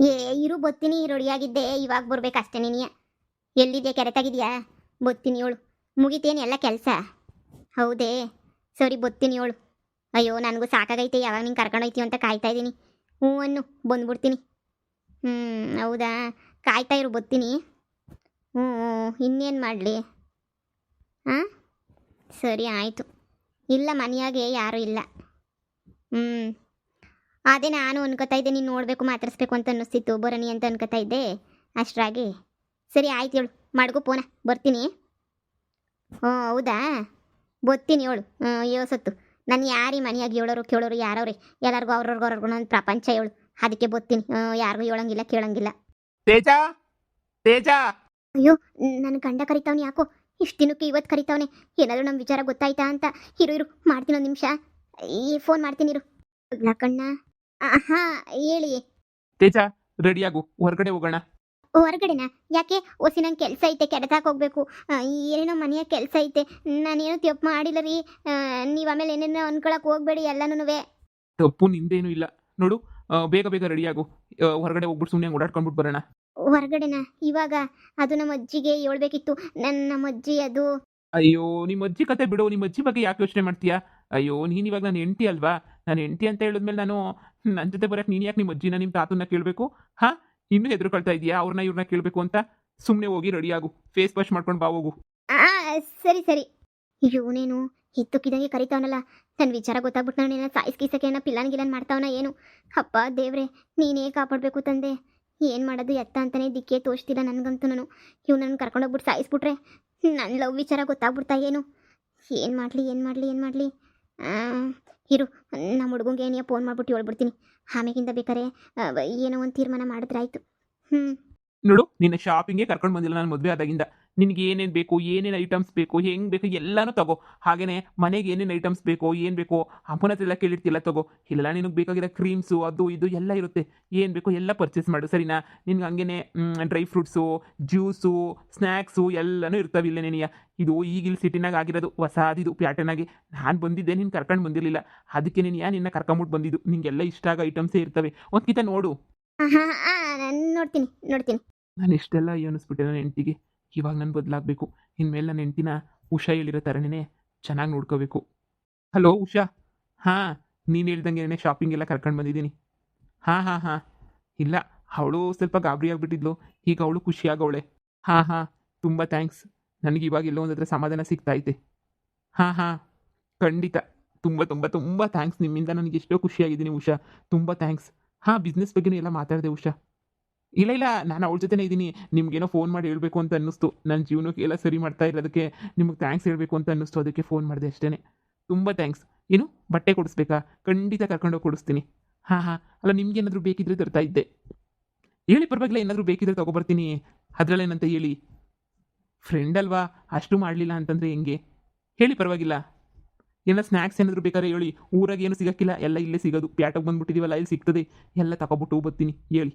ಏ ಇರು ಬತ್ತೀನಿ, ರೆಡಿಯಾಗಿದ್ದೆ, ಇವಾಗ ಬರ್ಬೇಕಷ್ಟೇ ನೀನಿಯ. ಎಲ್ಲಿದ್ಯಾ, ಕೆರೆತಾಗಿದ್ಯಾ? ಬತ್ತೀನಿ ಏಳು. ಮುಗಿತೇನು ಎಲ್ಲ ಕೆಲಸ? ಹೌದೇ, ಸರಿ ಬತ್ತೀನಿ ಏಳು. ಅಯ್ಯೋ ನನಗೂ ಸಾಕಾಗೈತೆ, ಯಾವಾಗ ನೀನು ಕರ್ಕೊಂಡೋಯ್ತೀವಿ ಅಂತ ಕಾಯ್ತಾ ಇದ್ದೀನಿ. ಹ್ಞೂ ಅನ್ನು, ಬಂದ್ಬಿಡ್ತೀನಿ. ಹ್ಞೂ ಹೌದಾ, ಕಾಯ್ತಾ ಇರು, ಬತ್ತೀನಿ. ಹ್ಞೂ ಇನ್ನೇನು ಮಾಡಲಿ? ಹಾಂ ಸರಿ ಆಯಿತು. ಇಲ್ಲ, ಮನೆಯಾಗೆ ಯಾರೂ ಇಲ್ಲ. ಹ್ಞೂ ಅದೇ ನಾನು ಅನ್ಕೋತಾ ಇದ್ದೆ, ನೀನು ನೋಡಬೇಕು ಮಾತಾಡಿಸ್ಬೇಕು ಅಂತ ಅನ್ನಿಸ್ತಿತ್ತು, ಬರೋನಿ ಅಂತ ಅನ್ಕೋತಾ ಇದ್ದೆ ಅಷ್ಟರಾಗಿ. ಸರಿ ಆಯ್ತು ಹೇಳು, ಮಡ್ಗು ಫೋನ, ಬರ್ತೀನಿ. ಹ್ಞೂ ಹೌದಾ, ಬರ್ತೀನಿ ಹೇಳು. ಯೋಸತ್ತು ನಾನು ಯಾರು ಈ ಮನೆಯಾಗಿ ಹೇಳೋರು ಕೇಳೋರು ಯಾರವ್ರೆ? ಎಲ್ಲರಿಗೂ ಅವ್ರವ್ರಿಗೂ ನನ್ನ ಪ್ರಪಂಚ ಹೇಳು. ಅದಕ್ಕೆ ಬರ್ತೀನಿ, ಯಾರಿಗೂ ಹೇಳಂಗಿಲ್ಲ ಕೇಳಂಗಿಲ್ಲ. ತೇಜ, ತೇಜ. ಅಯ್ಯೋ ನನ್ನ ಗಂಡ ಕರಿತಾವನೆ ಯಾಕೋ, ಇಷ್ಟು ದಿನಕ್ಕೆ ಇವತ್ತು ಕರಿತಾವನೆ. ಏನಾದರೂ ನಮ್ಮ ವಿಚಾರ ಗೊತ್ತಾಯ್ತಾ ಅಂತ. ಇರು ಮಾಡ್ತೀನಿ, ಒಂದು ನಿಮಿಷ ಈ ಫೋನ್ ಮಾಡ್ತೀನಿ ಇರು. ಕಣ್ಣ. ಹಾಂ ಹೇಳಿ. ತೇಜ, ರೆಡಿಯಾಗು, ಹೊರಗಡೆ ಹೋಗೋಣ. ಹೊರಗಡೆನಾ? ಯಾಕೆ? ಒಸಿ ನಂಗೆ ಕೆಲಸ ಐತೆ, ಕೆಡತಾಕ್ ಹೋಗ್ಬೇಕು. ಏನೇನೋ ಮನೆಯ ಕೆಲಸ ಐತೆ, ನಾನೇನೋ ತಪ್ಪು ಮಾಡಿಲ್ಲ ರೀ. ನೀವು ಆಮೇಲೆ ಏನೇನೋ ಅನ್ಕೊಳಕ್ಕೆ ಹೋಗ್ಬೇಡಿ ಎಲ್ಲನೂ. ತಪ್ಪು ನಿಂದೇನು ಇಲ್ಲ ನೋಡು. ಬೇಗ ಬೇಗ ರೆಡಿಯಾಗು, ಹೊರಗಡೆ ಹೋಗ್ಬಿಟ್ಟು ಸುಮ್ಮನೆ ಓಡಾಡ್ಕೊಂಡ್ಬಿಟ್ಟು ಬರೋಣ. ಹೊರಗಡೆನಾ ಇವಾಗ? ಅದು ನಮ್ಮ ಅಜ್ಜಿಗೆ ಹೇಳ್ಬೇಕಿತ್ತು. ನಮ್ಮ ಅಜ್ಜಿ ಅದು. ಅಯ್ಯೋ, ನಿಮ್ಮ ಅಜ್ಜಿ ಕತೆ ಬಿಡು, ನಿಮ್ಮ ಅಜ್ಜಿ ಬಗ್ಗೆ ಯಾಕೆ ಯೋಚನೆ ಮಾಡ್ತೀಯಾ? ಅಯ್ಯೋ, ನೀನು ಇವಾಗ ನನ್ನ ಹೆಂಡತಿ ಅಲ್ವಾ? ನಾನು ಹೆಂಡತಿ ಅಂತ ಹೇಳಿದ್ಮೇಲೆ ನಾನು ನನ್ನ ಜೊತೆ ಬರೋಕ್ಕೆ ನೀನು ಯಾಕೆ ನಿಮ್ಮ ಅಜ್ಜಿನ ನಿಮ್ಮ ತಾತನ್ನ ಕೇಳಬೇಕು? ಹಾಂ, ಇನ್ನೂ ಹೆದರ್ಕೊಳ್ತಾ ಇದೆಯಾ ಅವ್ರನ್ನ ಇವ್ರನ್ನ ಕೇಳಬೇಕು ಅಂತ? ಸುಮ್ಮನೆ ಹೋಗಿ ರೆಡಿಯಾಗು, ಫೇಸ್ ವಾಶ್ ಮಾಡ್ಕೊಂಡು ಬಾ ಹೋಗು. ಸರಿ ಸರಿ. ಇವನೇನು ಹಿತ್ತುಕ್ಕಿದಂಗೆ ಕರಿತಾವನಲ್ಲ, ನನ್ನ ವಿಚಾರ ಗೊತ್ತಾಗ್ಬಿಟ್ಟು ನಾನು ಏನೋ ಸಾಯಿಸ್ಕೀಸಕ್ಕೆ ಏನೋ ಪಿಲ್ಲನ್ ಮಾಡ್ತಾವನ ಏನು? ಅಪ್ಪ ದೇವ್ರೆ, ನೀನೇ ಕಾಪಾಡಬೇಕು ತಂದೆ. ಏನು ಮಾಡೋದು ಎತ್ತ ಅಂತಾನೆ ದಿಕ್ಕೇ ತೋಚ್ತಿಲ್ಲ ನನಗಂತೂ. ನಾನು ನನ್ನ ಕರ್ಕೊಂಡೋಗ್ಬಿಟ್ಟು ಸಾಯಿಸ್ಬಿಟ್ರೆ ನನ್ನ ಲವ್ ವಿಚಾರ ಗೊತ್ತಾಗ್ಬಿಡ್ತಾ ಏನು? ಏನು ಮಾಡಲಿ ಏನು ಮಾಡಲಿ ಏನು ಮಾಡಲಿ? ಇರು, ನಮ್ಮ ಹುಡುಗಂಗೆ ಏನೇ ಫೋನ್ ಮಾಡ್ಬಿಟ್ಟು ಹೇಳ್ಬಿಡ್ತೀನಿ. ಆಮೇಗಿಂದ ಬೇಕಾರೆ ಏನೋ ಒಂದು ತೀರ್ಮಾನ ಮಾಡಿದ್ರೆ ಆಯಿತು. ನೋಡು, ನಿನ್ನ ಶಾಪಿಂಗ್ಗೆ ಕರ್ಕೊಂಡು ಬಂದಿಲ್ಲ ನಾನು ಮದುವೆ ಆದಾಗಿಂದ. ನಿನಗೆ ಏನೇನು ಬೇಕು, ಏನೇನು ಐಟಮ್ಸ್ ಬೇಕು, ಹೆಂಗೆ ಬೇಕು ಎಲ್ಲನೂ ತಗೋ. ಹಾಗೆಯೇ ಮನೆಗೆ ಏನೇನು ಐಟಮ್ಸ್ ಬೇಕೋ ಏನು ಬೇಕೋ ಅಮ್ಮನ ಹತ್ರ ಎಲ್ಲ ಕೇಳಿರ್ತಿಲ್ಲ, ತಗೋ. ಇಲ್ಲೆಲ್ಲ ನಿನಗೆ ಬೇಕಾಗಿರೋ ಕ್ರೀಮ್ಸು ಅದು ಇದು ಎಲ್ಲ ಇರುತ್ತೆ. ಏನು ಬೇಕೋ ಎಲ್ಲ ಪರ್ಚೇಸ್ ಮಾಡು, ಸರಿನಾ? ನಿನ್ಗೆ ಹಂಗೇ ಡ್ರೈ ಫ್ರೂಟ್ಸು, ಜ್ಯೂಸು, ಸ್ನ್ಯಾಕ್ಸು ಎಲ್ಲನೂ ಇರ್ತವೆ ಇಲ್ಲೇ ನಿನಗೆ. ಇದು ಈಗಿಲ್ಲಿ ಸಿಟಿನಾಗ ಆಗಿರೋದು ಹೊಸಾದಿದು ಪ್ಯಾಟರ್ನಾಗಿ. ನಾನು ಬಂದಿದ್ದೆ, ನೀನು ಕರ್ಕೊಂಡು ಬಂದಿರಲಿಲ್ಲ. ಅದಕ್ಕೆ ನೀನು ನಿನ್ನ ಕರ್ಕೊಂಬಿಟ್ಟು ಬಂದಿದ್ದು. ನಿಂಗೆಲ್ಲ ಇಷ್ಟ ಆಗೋ ಐಟಮ್ಸೇ ಇರ್ತವೆ, ಒಂದು ಕಿತ ನೋಡು. ನೋಡ್ತೀನಿ ನೋಡ್ತೀನಿ. ನಾನು ಇಷ್ಟೆಲ್ಲ ಅನ್ನಿಸ್ಬಿಟ್ಟೆ ನನ್ನ ಹೆಂಡ್ತಿಗೆ. ಇವಾಗ ನಾನು ಬದಲಾಗಬೇಕು. ಇನ್ಮೇಲೆ ನನ್ನ ಹೆಂಡ್ತಿನ ಉಷಾ ಹೇಳಿರೋ ಥರನೇ ಚೆನ್ನಾಗಿ ನೋಡ್ಕೋಬೇಕು. ಹಲೋ ಉಷಾ. ಹಾಂ, ನೀನು ಹೇಳ್ದಂಗೆ ಶಾಪಿಂಗ್ ಎಲ್ಲ ಕರ್ಕೊಂಡು ಬಂದಿದ್ದೀನಿ. ಹಾಂ ಹಾಂ ಹಾಂ. ಇಲ್ಲ, ಅವಳು ಸ್ವಲ್ಪ ಗಾಬರಿ ಆಗಿಬಿಟ್ಟಿದ್ಲು, ಈಗ ಅವಳು ಖುಷಿಯಾಗವಳೆ. ಹಾಂ ಹಾಂ, ತುಂಬ ಥ್ಯಾಂಕ್ಸ್. ನನಗೆ ಇವಾಗ ಎಲ್ಲೋ ಒಂದು ಹತ್ರ ಸಮಾಧಾನ ಸಿಗ್ತಾಯಿದೆ. ಹಾಂ ಹಾಂ, ಖಂಡಿತ. ತುಂಬ ತುಂಬ ತುಂಬ ಥ್ಯಾಂಕ್ಸ್. ನಿಮ್ಮಿಂದ ನನಗೆ ಎಷ್ಟೋ ಖುಷಿಯಾಗಿದ್ದೀನಿ ಉಷಾ, ತುಂಬ ಥ್ಯಾಂಕ್ಸ್. ಹಾಂ, ಬಿಸ್ನೆಸ್ ಬಗ್ಗೆನೇ ಎಲ್ಲ ಮಾತಾಡಿದೆ ಉಷಾ. ಇಲ್ಲ ಇಲ್ಲ, ನಾನು ಅವಳ ಜೊತೆನೇ ಇದ್ದೀನಿ. ನಿಮ್ಗೇನೋ ಫೋನ್ ಮಾಡಿ ಹೇಳಬೇಕು ಅಂತ ಅನ್ನಿಸ್ತು. ನನ್ನ ಜೀವನಕ್ಕೆ ಎಲ್ಲ ಸರಿ ಮಾಡ್ತಾ ಇರೋದಕ್ಕೆ ನಿಮಗೆ ಥ್ಯಾಂಕ್ಸ್ ಹೇಳಬೇಕು ಅಂತ ಅನ್ನಿಸ್ತು, ಅದಕ್ಕೆ ಫೋನ್ ಮಾಡಿದೆ ಅಷ್ಟೇ. ತುಂಬ ಥ್ಯಾಂಕ್ಸ್. ಏನು ಬಟ್ಟೆ ಕೊಡಿಸ್ಬೇಕಾ? ಖಂಡಿತ ಕರ್ಕೊಂಡೋಗಿ ಕೊಡಿಸ್ತೀನಿ. ಹಾಂ ಹಾಂ, ಅಲ್ಲ ನಿಮ್ಗೇನಾದರೂ ಬೇಕಿದ್ರೆ ತರ್ತಾ ಇದ್ದೆ. ಹೇಳಿ, ಪರವಾಗಿಲ್ಲ, ಏನಾದರೂ ಬೇಕಿದ್ರೆ ತೊಗೊಬರ್ತೀನಿ. ಅದರಲ್ಲೇನಂತ ಹೇಳಿ. ಫ್ರೆಂಡ್ ಅಲ್ವಾ, ಅಷ್ಟು ಮಾಡಲಿಲ್ಲ ಅಂತಂದರೆ ಹೆಂಗೆ? ಹೇಳಿ, ಪರವಾಗಿಲ್ಲ. ಏನೋ ಸ್ನ್ಯಾಕ್ಸ್ ಏನಾದರೂ ಬೇಕಾದ್ರೆ ಹೇಳಿ. ಊರಾಗ ಏನು ಸಿಗೋಕ್ಕಿಲ್ಲ, ಎಲ್ಲ ಇಲ್ಲೇ ಸಿಗೋದು. ಪ್ಯಾಟಗೆ ಬಂದುಬಿಟ್ಟಿದ್ದೀವಲ್ಲ, ಇಲ್ಲಿ ಸಿಗ್ತದೆ. ಎಲ್ಲ ತಗೊಬಿಟ್ಟು ಬರ್ತೀನಿ, ಹೇಳಿ.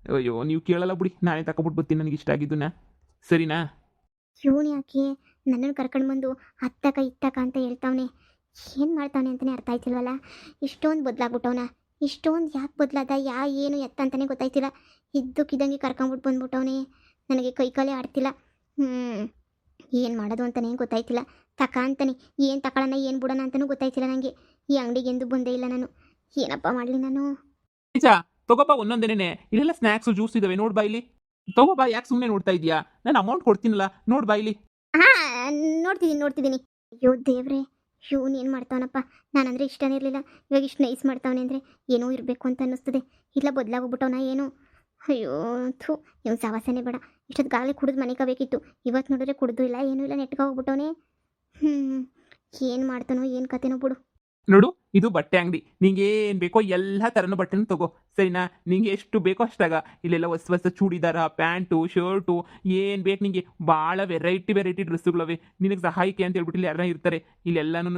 ಅಯ್ಯೋ, ನೀವು ಕೇಳಲ್ಲ ಬಿಡಿ, ನಾನೇ ತಗೊಬಿಟ್ಟು ಬರ್ತೀನಿ ನನಗೆ ಇಷ್ಟ ಆಗಿದ್ದನ್ನ, ಸರಿನಾ? ಇವನು ಯಾಕೆ ನನ್ನನ್ನು ಕರ್ಕೊಂಡು ಬಂದು ಅತ್ತಕ ಇತ್ತಕ ಅಂತ ಹೇಳ್ತಾವನೆ? ಏನು ಮಾಡ್ತಾವನೆ ಅಂತಲೇ ಅರ್ಥ ಆಯ್ತಿಲ್ವಲ್ಲ. ಇಷ್ಟೊಂದು ಬದಲಾಗ್ಬಿಟ್ಟವನ, ಇಷ್ಟೊಂದು ಯಾಕೆ ಬದಲಾದ, ಏನು ಎತ್ತ ಅಂತಲೇ ಗೊತ್ತಾಯ್ತಿಲ್ಲ. ಇದ್ದಕ್ಕಿದ್ದಂಗೆ ಕರ್ಕೊಂಬಿಟ್ಟು ಬಂದ್ಬಿಟ್ಟವನೆ. ನನಗೆ ಕೈಕಾಲೇ ಆಡ್ತಿಲ್ಲ. ಏನು ಮಾಡೋದು ಅಂತಲೇ ಗೊತ್ತಾಯ್ತಿಲ್ಲ. ತಕ ಅಂತಾನೆ, ಏನು ತಗೊಳ್ಳೋಣ ಏನು ಬಿಡೋಣ ಅಂತಲೂ ಗೊತ್ತಾಯ್ತಿಲ್ಲ ನನಗೆ. ಈ ಅಂಗಡಿಗೆ ಎಂದು ಬಂದೇ ಇಲ್ಲ ನಾನು. ಏನಪ್ಪ ಮಾಡಲಿ ನಾನು? ನಿಜ, ತಗೋಬಾ ಒಂದೊಂದೇನೆ. ಇಲ್ಲೆಲ್ಲ ಸ್ನ್ಯಾಕ್ಸು ಜ್ಯೂಸ್ ಇದಾವೆ, ನೋಡ್ ಬಾ ಇಲ್ಲಿ. ತಗೋಬಾ, ಯಾಕೆ ಸುಮ್ಮನೆ ನೋಡ್ತಾ ಇದೀಯಾ? ನಾನು ಅಮೌಂಟ್ ಕೊಡ್ತೀನಲ್ಲ, ನೋಡ್ ಬಾ ಇಲ್ಲಿ. ಹಾಂ ನೋಡ್ತಿದ್ದೀನಿ. ಅಯ್ಯೋ ದೇವ್ರೆ, ಇವನು ಏನು ಮಾಡ್ತಾವನಪ್ಪ? ನಾನಂದರೆ ಇಷ್ಟನೇ ಇರಲಿಲ್ಲ, ಇವಾಗ ಇಷ್ಟು ನೈಸ್ ಮಾಡ್ತಾವನೆ ಅಂದರೆ ಏನೋ ಇರಬೇಕು ಅಂತ ಅನ್ನಿಸ್ತದೆ. ಇಲ್ಲ ಬದಲಾಗೋಗ್ಬಿಟ್ಟವನ ಏನು? ಅಯ್ಯೋ ಥೂ, ಇವ್ನು ಸವಾಸನೆ ಬೇಡ. ಇಷ್ಟೊತ್ತಿಗಾಗಲೇ ಕುಡಿದು ಮನೆ ಕಬೇಕಿತ್ತು. ಇವತ್ತು ನೋಡಿದ್ರೆ ಕುಡಿದು ಇಲ್ಲ, ಏನೂ ಇಲ್ಲ, ನೆಟ್ಗೆ ಹೋಗ್ಬಿಟ್ಟವನೇ. ಏನು ಮಾಡ್ತಾನೋ ಏನು ಕತೆನೋ ಬಿಡು. ನೋಡು, ಇದು ಬಟ್ಟೆ ಅಂಗಡಿ. ನಿಂಗೆ ಏನು ಬೇಕೋ ಎಲ್ಲ ಥರನೂ ಬಟ್ಟೆನೂ ತಗೋ, ಸರಿನಾ? ನಿಂಗೆ ಎಷ್ಟು ಬೇಕೋ ಅಷ್ಟಾಗ. ಇಲ್ಲೆಲ್ಲ ಹೊಸ ಚೂಡಿದಾರ, ಪ್ಯಾಂಟು, ಶರ್ಟು, ಏನು ಬೇಕು ನಿಂಗೆ. ಭಾಳ ವೆರೈಟಿ ಡ್ರೆಸ್ಸುಗಳವೆ. ನಿನಗೆ ಸಹಾಯಕ್ಕೆ ಅಂತ ಹೇಳ್ಬಿಟ್ಟು ಇಲ್ಲಿ ಯಾರನ್ನ ಇರ್ತಾರೆ. ಇಲ್ಲೆಲ್ಲನೂ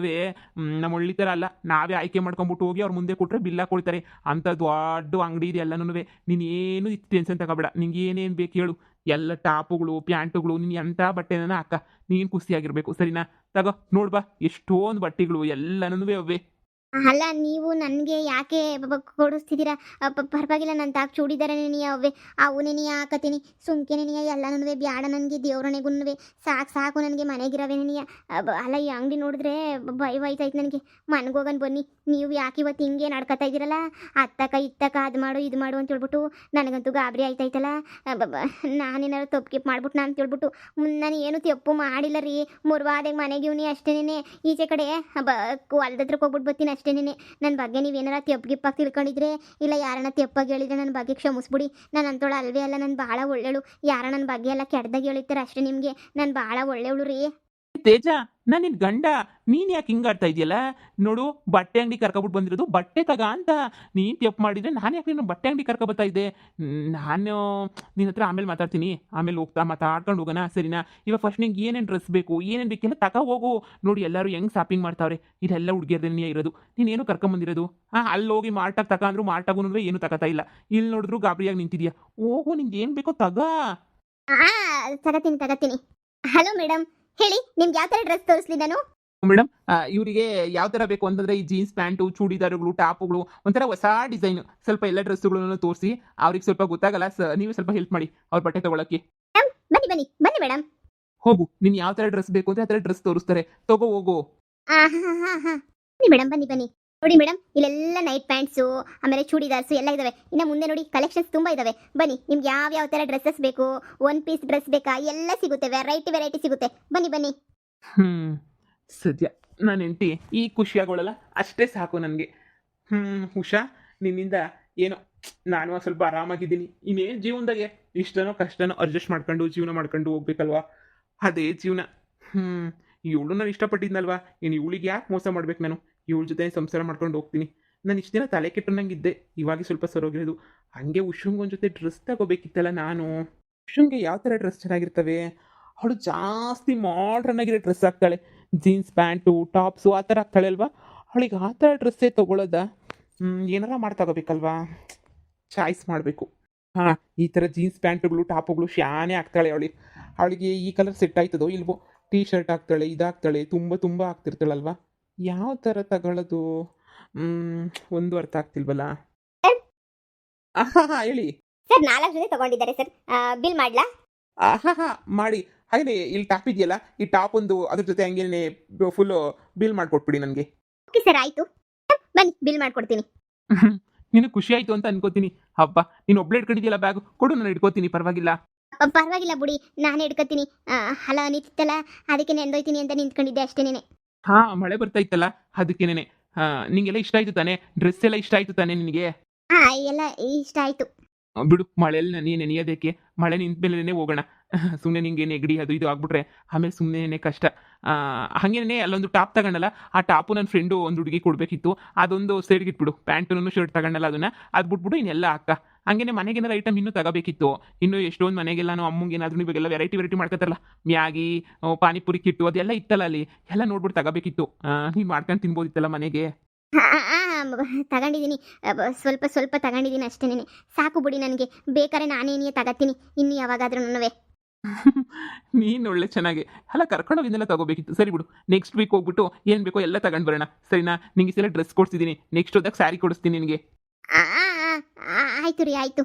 ನಮ್ಮ ಒಳ್ಳೆ ಥರ ಅಲ್ಲ, ನಾವೇ ಆಯ್ಕೆ ಮಾಡ್ಕೊಂಬಿಟ್ಟು ಹೋಗಿ ಅವ್ರ ಮುಂದೆ ಕೊಟ್ಟರೆ ಬಿಲ್ ಹಾಕೊಳ್ತಾರೆ. ಅಂಥ ದೊಡ್ಡ ಅಂಗಡಿ ಇದೆ ಎಲ್ಲನೂ. ನೀನು ಏನು ಟೆನ್ಷನ್ ತಗೋಬೇಡ. ನಿಂಗೆ ಏನೇನು ಬೇಕು ಹೇಳು, ಎಲ್ಲ ಟಾಪುಗಳು, ಪ್ಯಾಂಟುಗಳು, ನೀನು ಎಂಥ ಬಟ್ಟೆನ ಹಾಕ, ನೀನು ಖುಷಿಯಾಗಿರಬೇಕು, ಸರಿನಾ? ತಗೋ ನೋಡ್ಬಾ, ಎಷ್ಟೊಂದು ಬಟ್ಟೆಗಳು ಎಲ್ಲನೂ ಅವೇ. ಅಲ್ಲ ನೀವು ನನಗೆ ಯಾಕೆ ಕೊಡಿಸ್ತಿದ್ದೀರಾ? ಪರವಾಗಿಲ್ಲ, ನಾನು ತಾಕ ಚೂಡಿದಾರನೇ ನೀ ಅವೇ ಅವನೇ ನೀ ಹಾಕತೀನಿ, ಸುಮ್ಕೆನೆ ನೀ ಎಲ್ಲನೂ ಬ್ಯಾಡ ನನಗೆ, ದೇವ್ರನೆಗೂ ಸಾಕು ಸಾಕು ನನಗೆ ಮನೆಗಿರವೇನೆ ನೀ. ಅಲ್ಲ ಈ ಅಂಗಡಿ ನೋಡಿದ್ರೆ ಭಯವಾಯ್ತಾಯ್ತು ನನಗೆ. ಮನ್ಗೋಗನ್ ಬನ್ನಿ. ನೀವು ಯಾಕೆ ಇವತ್ತು ಹಿಂಗೆ ನಡ್ಕೊತಾ ಇದ್ದೀರಲ್ಲ, ಅತ್ತಕ ಇತ್ತಕ ಅದು ಮಾಡು ಇದು ಮಾಡು ಅಂತ ಹೇಳ್ಬಿಟ್ಟು ನನಗಂತೂ ಗಾಬರಿ ಆಯ್ತಾಯ್ತಲ್ಲ. ನಾನೇನಾದ್ರು ತಪ್ಪು ಗಿಪ್ಪು ಮಾಡ್ಬಿಟ್ಟು ನಾನು ತಿಳ್ಬಿಟ್ಟು ನಾನು ಏನು ತಪ್ಪು ಮಾಡಿಲ್ಲ ರೀ. ಮುರ್ವಾದಾಗ ಮನೆಗೆ ಇವ್ನಿ ಅಷ್ಟೇನೆ, ಈಚೆ ಕಡೆ ಹೊಲ್ದ ಹತ್ರಕ್ಕೆ ಹೋಗ್ಬಿಟ್ಟು ಬರ್ತೀನಿ ಅಷ್ಟೇನೆ. ನನ್ನ ಬಗ್ಗೆ ನೀವೇನಾರ ತಪ್ಪು ಗಿಪ್ಪಾಗಿ ತಿಳ್ಕೊಂಡಿದ್ರೆ, ಇಲ್ಲ ಯಾರನ್ನ ತಪ್ಪಾಗಿ ಹೇಳಿದ್ರೆ ನನ್ನ ಬಗ್ಗೆ ಕ್ಷಮಿಸ್ಬಿಡಿ. ನಾನು ಅಂತೋಳು ಅಲ್ವೇ ಅಲ್ಲ, ನಾನು ಭಾಳ ಒಳ್ಳೆಳು. ಯಾರ ನನ್ನ ಬಗ್ಗೆ ಎಲ್ಲ ಕೆಟ್ಟದಾಗಿ ಹೇಳಿರ್ತಾರೆ ಅಷ್ಟೇ ನಿಮಗೆ. ನಾನು ಭಾಳ ಒಳ್ಳೆಯವಳು ರೀ. ತೇಜ, ನಾನು ನಿನ್ನ ಗಂಡ, ನೀನು ಯಾಕೆ ಹಿಂಗಾಡ್ತಾ ಇದೆಯಲ್ಲ? ನೋಡು, ಬಟ್ಟೆ ಅಂಗಡಿ ಕರ್ಕೊಬಿಟ್ಟು ಬಂದಿರೋದು ಬಟ್ಟೆ ತಗ ಅಂತ. ನೀನು ತಪ್ಪು ಮಾಡಿದರೆ ನಾನು ಯಾಕೆ ನೀನು ಬಟ್ಟೆ ಅಂಗಡಿ ಕರ್ಕೊಬತ್ತಾ ಇದ್ದೆ? ನಾನು ನಿನ್ನ ಹತ್ರ ಆಮೇಲೆ ಮಾತಾಡ್ತೀನಿ, ಆಮೇಲೆ ಹೋಗ್ತಾ ಮಾತಾಡ್ಕೊಂಡು ಹೋಗೋಣ, ಸರಿನಾ? ಇವಾಗ ಫಸ್ಟ್ ನಿಂಗೆ ಏನೇನು ಡ್ರೆಸ್ ಬೇಕು, ಏನೇನು ಬೇಕೆಲ್ಲ ತಗೋ ಹೋಗು. ನೋಡಿ ಎಲ್ಲರೂ ಹೆಂಗೆ ಶಾಪಿಂಗ್ ಮಾಡ್ತಾವ್ರೆ, ಇದೆಲ್ಲ ಹುಡುಗಿಯರ್ದೇ ಇರೋದು. ನೀನೇನು ಕರ್ಕೊಂಬಂದಿರೋದು? ಅಲ್ಲಿ ಹೋಗಿ ಮಾರ್ಟಾಗಿ ತಗ ಅಂದ್ರು ಮಾರ್ಟಾಗೂ ಏನು ತಗೋತಾ ಇಲ್ಲ. ಇಲ್ಲಿ ನೋಡಿದ್ರು ಗಾಬರಿಯಾಗಿ ನಿಂತಿದ್ಯಾ. ಹೋಗು, ನಿಂಗೆ ಏನು ಬೇಕೋ ತಗ. ತಗತೀನಿ. ಹಲೋ ಮೇಡಮ್, ಹೇಳಿ ನಿಮ್ಗೆ ಯಾವ ಥರ ಡ್ರೆಸ್ ತೋರಿಸ್ಲಿ ನಾನು? ಮೇಡಮ್, ಇವರಿಗೆ ಯಾವ ಥರ ಬೇಕು ಅಂತಂದರೆ ಈ ಜೀನ್ಸ್ ಪ್ಯಾಂಟು, ಚೂಡಿದಾರುಗಳು, ಟಾಪುಗಳು, ಒಂಥರ ಹೊಸ ಡಿಸೈನು ಸ್ವಲ್ಪ ಎಲ್ಲ ಡ್ರೆಸ್ಸುಗಳನ್ನು ತೋರಿಸಿ. ಅವ್ರಿಗೆ ಸ್ವಲ್ಪ ಗೊತ್ತಾಗಲ್ಲ, ನೀವೇ ಸ್ವಲ್ಪ ಹೆಲ್ಪ್ ಮಾಡಿ ಅವ್ರ ಬಟ್ಟೆ ತೊಗೊಳಕ್ಕೆ. ಬನ್ನಿ ಮೇಡಮ್. ಹೋಗು, ನೀನು ಯಾವ ಥರ ಡ್ರೆಸ್ ಬೇಕು ಅಂದರೆ ಆ ಥರ ಡ್ರೆಸ್ ತೋರಿಸ್ತಾರೆ, ತಗೋ ಹೋಗು. ಬನ್ನಿ ಮೇಡಮ್, ಬನ್ನಿ. ನೋಡಿ ಮೇಡಮ್, ಇಲ್ಲೆಲ್ಲ ನೈಟ್ ಪ್ಯಾಂಟ್ಸು, ಆಮೇಲೆ ಚೂಡಿದಾರ್ಸು ಎಲ್ಲ ಇದಾವೆ. ಇನ್ನು ಮುಂದೆ ನೋಡಿ ಕಲೆಕ್ಷನ್ಸ್ ತುಂಬ ಇದಾವೆ. ಬನ್ನಿ, ನಿಮ್ಗೆ ಯಾವ ಥರ ಡ್ರೆಸ್ಸಸ್ ಬೇಕು, ಒನ್ ಪೀಸ್ ಡ್ರೆಸ್ ಬೇಕಾ, ಎಲ್ಲ ಸಿಗುತ್ತೆ. ವೆರೈಟಿ ಸಿಗುತ್ತೆ. ಬನ್ನಿ. ಸದ್ಯ ನಾನು ಹೆಂಡತಿ ಈ ಖುಷಿಯಾಗೋಳಲ್ಲ, ಅಷ್ಟೇ ಸಾಕು ನನಗೆ. ಉಷಾ, ನಿನ್ನಿಂದ ಏನೋ ನಾನು ಸ್ವಲ್ಪ ಆರಾಮಾಗಿದ್ದೀನಿ. ಇನ್ನೇನು ಜೀವನದಾಗೆ ಇಷ್ಟನೋ ಕಷ್ಟನೋ ಅಡ್ಜಸ್ಟ್ ಮಾಡ್ಕೊಂಡು ಜೀವನ ಮಾಡ್ಕೊಂಡು ಹೋಗ್ಬೇಕಲ್ವಾ, ಅದೇ ಜೀವನ. ಇವಳು ನಾನು ಇಷ್ಟಪಟ್ಟಿದ್ನಲ್ವಾ, ಇನ್ನು ಇವಳಿಗೆ ಯಾಕೆ ಮೋಸ ಮಾಡ್ಬೇಕು ನಾನು? ಇವಳ ಜೊತೆ ಸಂಸಾರ ಮಾಡ್ಕೊಂಡು ಹೋಗ್ತೀನಿ. ನಾನು ಇಷ್ಟು ದಿನ ತಲೆ ಕೆಟ್ಟನಂಗಿದ್ದೆ, ಇವಾಗ ಸ್ವಲ್ಪ ಸರೋಗಿರೋದು. ಹಂಗೆ ಉಷುಂಗೆ ಒಂದು ಜೊತೆ ಡ್ರೆಸ್ ತಗೋಬೇಕಿತ್ತಲ್ಲ ನಾನು. ಉಷುಂಗೆ ಯಾವ ಥರ ಡ್ರೆಸ್ ಚೆನ್ನಾಗಿರ್ತವೆ? ಅವಳು ಜಾಸ್ತಿ ಮಾಡ್ರನ್ ಆಗಿರೋ ಡ್ರೆಸ್ ಹಾಕ್ತಾಳೆ, ಜೀನ್ಸ್ ಪ್ಯಾಂಟು ಟಾಪ್ಸು ಆ ಥರ ಹಾಕ್ತಾಳೆ ಅಲ್ವಾ. ಅವಳಿಗೆ ಆ ಥರ ಡ್ರೆಸ್ಸೇ ತೊಗೊಳ್ಳೋದ? ಏನಾರ ಮಾಡಿ ತಗೋಬೇಕಲ್ವಾ, ಚಾಯ್ಸ್ ಮಾಡಬೇಕು. ಈ ಥರ ಜೀನ್ಸ್ ಪ್ಯಾಂಟುಗಳು ಟಾಪುಗಳು ಶಾನೆ ಹಾಕ್ತಾಳೆ ಅವಳಿಗೆ ಈ ಕಲರ್ ಸೆಟ್ ಆಯ್ತದೋ ಇಲ್ವೋ. ಟೀ ಶರ್ಟ್ ಹಾಕ್ತಾಳೆ, ಇದಾಗ್ತಾಳೆ, ತುಂಬ ಹಾಕ್ತಿರ್ತಾಳಲ್ವಾ. ಯಾವ ಥರ ತಗೊಳ್ಳೋದು? ಒಂದು ಅರ್ಥ ಆಗ್ತಿಲ್ವಲ್ಲ. ಹೇಳಿ ಸರ್. 4 ಜೊತೆ ತಗೊಂಡಿದ್ದಾರೆ ಸರ್, ಬಿಲ್ ಮಾಡ್ಲಾ? ಮಾಡಿ. ಹಾಗೆ ಇಲ್ಲಿ ಟಾಪ್ ಇದೆಯಲ್ಲ, ಈ ಟಾಪ್ ಒಂದು ಅದ್ರ ಜೊತೆ ಹಂಗೇನೆ ಫುಲ್ಲು ಬಿಲ್ ಮಾಡಿಕೊಟ್ಬಿಡಿ ನನಗೆ. ಓಕೆ ಸರ್, ಆಯಿತು. ಬನ್ನಿ, ಬಿಲ್ ಮಾಡ್ಕೊಡ್ತೀನಿ. ನಿನಗೆ ಖುಷಿ ಆಯಿತು ಅಂತ ಅನ್ಕೋತೀನಿ. ಹಬ್ಬ, ನೀನು ಒಬ್ಳೆ ಇಟ್ಕೊಂಡಿದ್ಯಲ್ಲ ಬ್ಯಾಗು, ಕೊಡು, ನಾನು ಇಟ್ಕೋತೀನಿ, ಪರವಾಗಿಲ್ಲ. ಪರವಾಗಿಲ್ಲ ಬಿಡಿ, ನಾನು ಹಿಡ್ಕೊತೀನಿ. ಹಲ ನಿಂತಿತ್ತಲ್ಲ, ಅದಕ್ಕೆ ನೆಂದೋಯ್ತೀನಿ ಅಂತ ನಿಂತ್ಕೊಂಡಿದ್ದೆ ಅಷ್ಟೇನೆ. ಮಳೆ ಬರ್ತಾ ಇತ್ತಲ್ಲ ಅದಕ್ಕೇನೆ. ನಿಂಗೆಲ್ಲ ಇಷ್ಟ ಆಯ್ತು ತಾನೇ? ಡ್ರೆಸ್ ಎಲ್ಲ ಇಷ್ಟ ಆಯ್ತು ತಾನೇ ನಿನಗೆ? ಎಲ್ಲ ಇಷ್ಟ ಆಯಿತು. ಬಿಡು, ಮಳೆಯಲ್ಲಿ ನೆನೆಯೋದಕ್ಕೆ, ಮಳೆ ನಿಂತ ಮೇಲೆ ಹೋಗೋಣ. ಸುಮ್ಮನೆ ನಿಂಗೆ ನೆಗಡಿ ಅದು ಇದು ಆಗ್ಬಿಟ್ರೆ ಆಮೇಲೆ ಸುಮ್ಮನೆ ಕಷ್ಟ. ಹಾಗೇನೆ ಅಲ್ಲೊಂದು ಟಾಪ್ ತಗೊಂಡಲ್ಲ, ಆ ಟಾಪು ನನ್ನ ಫ್ರೆಂಡು ಒಂದು ಹುಡುಗಿ ಕೊಡಬೇಕಿತ್ತು, ಅದೊಂದು ಸೈಡ್ಗೆ ಇಟ್ಬಿಡು. ಪ್ಯಾಂಟನ್ನು ಶರ್ಟ್ ತಗೊಂಡಲ್ಲ, ಅದು ಬಿಟ್ಬಿಡು ಇನ್ನೆಲ್ಲ ಹಾಕ. ಹಾಗೇನೆ ಮನೆಗೇನಾರು ಐಟಮ್ ಇನ್ನೂ ತಗೋಬೇಕಿತ್ತು. ಇನ್ನೂ ಎಷ್ಟೊಂದು ಮನೆಗೆಲ್ಲ ನಾವು ಅಮ್ಮಂಗೆ ಏನಾದರೂ ಇವಾಗೆಲ್ಲ ವೆರೈಟಿ ಮಾಡ್ಕೊತಾರಲ್ಲ, ಮ್ಯಾಗಿ, ಪಾನಿಪುರಿ ಕಿಟ್ಟು ಅದೆಲ್ಲ ಇತ್ತಲ್ಲ, ಅಲ್ಲಿ ಎಲ್ಲ ನೋಡ್ಬಿಟ್ಟು ತಗೋಬೇಕಿತ್ತು. ನೀವು ಮಾಡ್ಕೊಂಡು ತಿನ್ಬೋದಿತ್ತಲ್ಲ ಮನೆಗೆ. ತಗೊಂಡಿದ್ದೀನಿ, ಸ್ವಲ್ಪ ತಗೊಂಡಿದ್ದೀನಿ ಅಷ್ಟೇನೆ. ಸಾಕು ಬಿಡಿ, ನನಗೆ ಬೇಕಾದ್ರೆ ನಾನೇನೇ ತಗೋತೀನಿ ಇನ್ನು ಯಾವಾಗಾದ್ರೂ. ನೀನು ಒಳ್ಳೆ ಚೆನ್ನಾಗಿ ಅಲ್ಲ, ಕರ್ಕೊಂಡೋಗಿದ್ದೆಲ್ಲ ತಗೋಬೇಕಿತ್ತು. ಸರಿ ಬಿಡು, ನೆಕ್ಸ್ಟ್ ವೀಕ್ ಹೋಗ್ಬಿಟ್ಟು ಏನು ಬೇಕೋ ಎಲ್ಲ ತಗೊಂಡು ಬರೋಣ, ಸರಿನಾ? ನಿಂಗೆ ಈ ಸಲ ಡ್ರೆಸ್ ಕೊಡ್ಸಿದ್ದೀನಿ, ನೆಕ್ಸ್ಟ್ ಹೋದಾಗ ಸ್ಯಾರಿ ಕೊಡಿಸ್ತೀನಿ ನಿನಗೆ. ಆಯ್ತು ರೀ, ಆಯಿತು.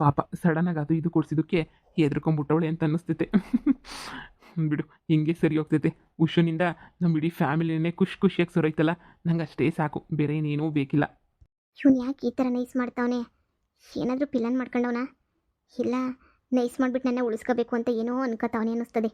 ಪಾಪ ಸಡನ್ನಾಗಿ ಅದು ಇದು ಕೊಡ್ಸಿದ್ದಕ್ಕೆ ಹೆದರ್ಕೊಂಡ್ಬಿಟ್ಟವಳೆ ಅಂತ ಅನ್ನಿಸ್ತೈತೆ. ಬಿಡು, ಹಿಂಗೆ ಸರಿ ಹೋಗ್ತೈತೆ. ಉಷುನಿಂದ ನಮ್ಮ ಇಡೀ ಫ್ಯಾಮಿಲಿನೇ ಖುಷಿಯಾಗಿ ಸರೋಯ್ತಲ್ಲ, ನಂಗೆ ಅಷ್ಟೇ ಸಾಕು, ಬೇರೆ ಏನೇನೂ ಬೇಕಿಲ್ಲ. ಇವನು ಯಾಕೆ ಈ ಥರ ನೈಸ್ ಮಾಡ್ತಾವನೆ? ಏನಾದರೂ ಪಿಲನ್ ಮಾಡ್ಕೊಂಡವನ? ಇಲ್ಲ, ನೈಸ್ ಮಾಡಿಬಿಟ್ಟು ನನ್ನ ಉಳಿಸ್ಕೋಬೇಕು ಅಂತ ಏನೋ ಅನ್ಕೋತಾವನೆ ಅನ್ನಿಸ್ತದೆ.